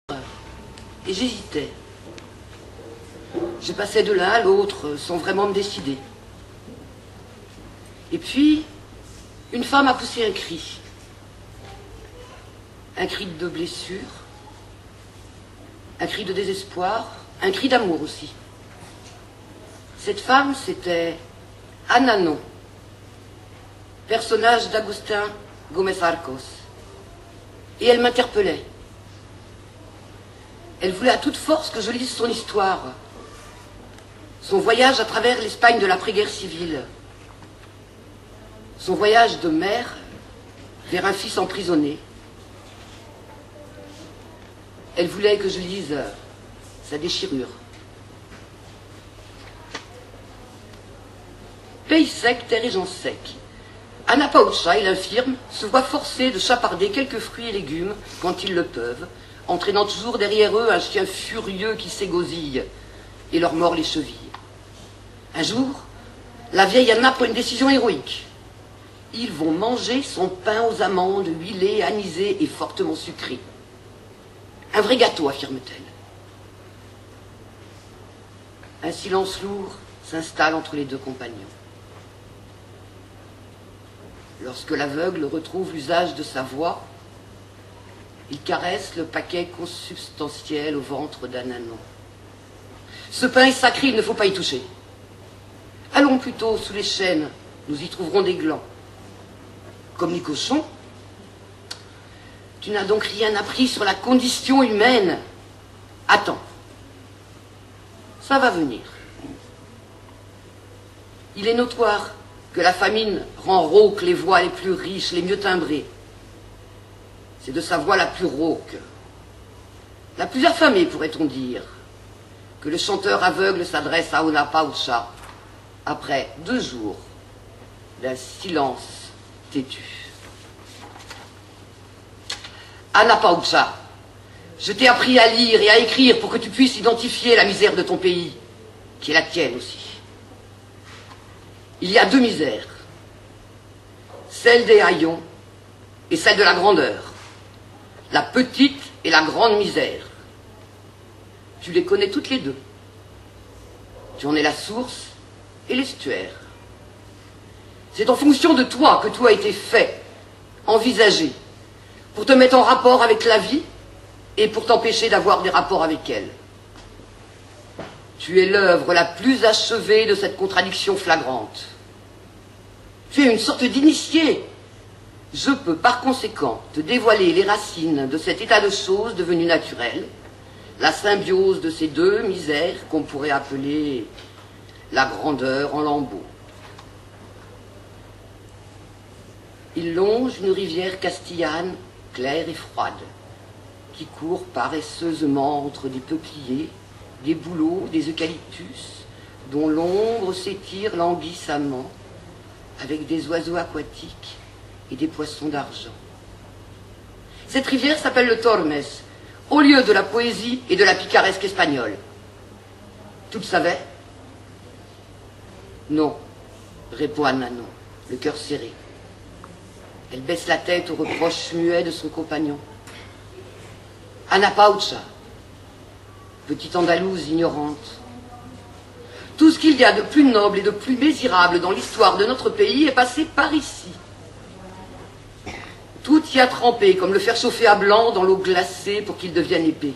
Et j'hésitais. Je passais de l'un à l'autre sans vraiment me décider. Et puis, une femme a poussé un cri. Un cri de blessure, un cri de désespoir, un cri d'amour aussi. Cette femme, c'était Ananon, personnage d'Agustin Gómez Arcos. Et elle m'interpellait. Elle voulait à toute force que je lise son histoire, son voyage à travers l'Espagne de l'après-guerre civile, son voyage de mère vers un fils emprisonné. Elle voulait que je lise sa déchirure. Pays sec, terre et gens secs. Ana Paocha et l'infirme se voient forcés de chaparder quelques fruits et légumes quand ils le peuvent, entraînant toujours derrière eux un chien furieux qui s'égosille et leur mord les chevilles. Un jour, la vieille Anna prend une décision héroïque. Ils vont manger son pain aux amandes, huilé, anisé et fortement sucré. Un vrai gâteau, affirme-t-elle. Un silence lourd s'installe entre les deux compagnons. Lorsque l'aveugle retrouve l'usage de sa voix, il caresse le paquet consubstantiel au ventre d'Ananon. Ce pain est sacré, il ne faut pas y toucher. Allons plutôt sous les chênes, nous y trouverons des glands. Comme les cochons, tu n'as donc rien appris sur la condition humaine. Attends, ça va venir. Il est notoire que la famine rend rauques les voix les plus riches, les mieux timbrées. C'est de sa voix la plus rauque, la plus affamée, pourrait-on dire, que le chanteur aveugle s'adresse à Ana Paocha après 2 jours d'un silence têtu. Ana Paocha, je t'ai appris à lire et à écrire pour que tu puisses identifier la misère de ton pays, qui est la tienne aussi. Il y a 2 misères, celle des haillons et celle de la grandeur, la petite et la grande misère. Tu les connais toutes les 2. Tu en es la source et l'estuaire. C'est en fonction de toi que tout a été fait, envisagé, pour te mettre en rapport avec la vie et pour t'empêcher d'avoir des rapports avec elle. Tu es l'œuvre la plus achevée de cette contradiction flagrante. Tu es une sorte d'initié. Je peux par conséquent te dévoiler les racines de cet état de choses devenu naturel, la symbiose de ces 2 misères qu'on pourrait appeler la grandeur en lambeaux. Il longe une rivière castillane, claire et froide, qui court paresseusement entre des peupliers, des bouleaux, des eucalyptus, dont l'ombre s'étire languissamment, avec des oiseaux aquatiques et des poissons d'argent. Cette rivière s'appelle le Tormes, au lieu de la poésie et de la picaresque espagnole. Tu le savais? Non, répond Ananon, le cœur serré. Elle baisse la tête aux reproches muets de son compagnon. Ana Paocha, petite Andalouse ignorante. Tout ce qu'il y a de plus noble et de plus mésirable dans l'histoire de notre pays est passé par ici. Tout y a trempé, comme le faire chauffer à blanc dans l'eau glacée pour qu'il devienne épais.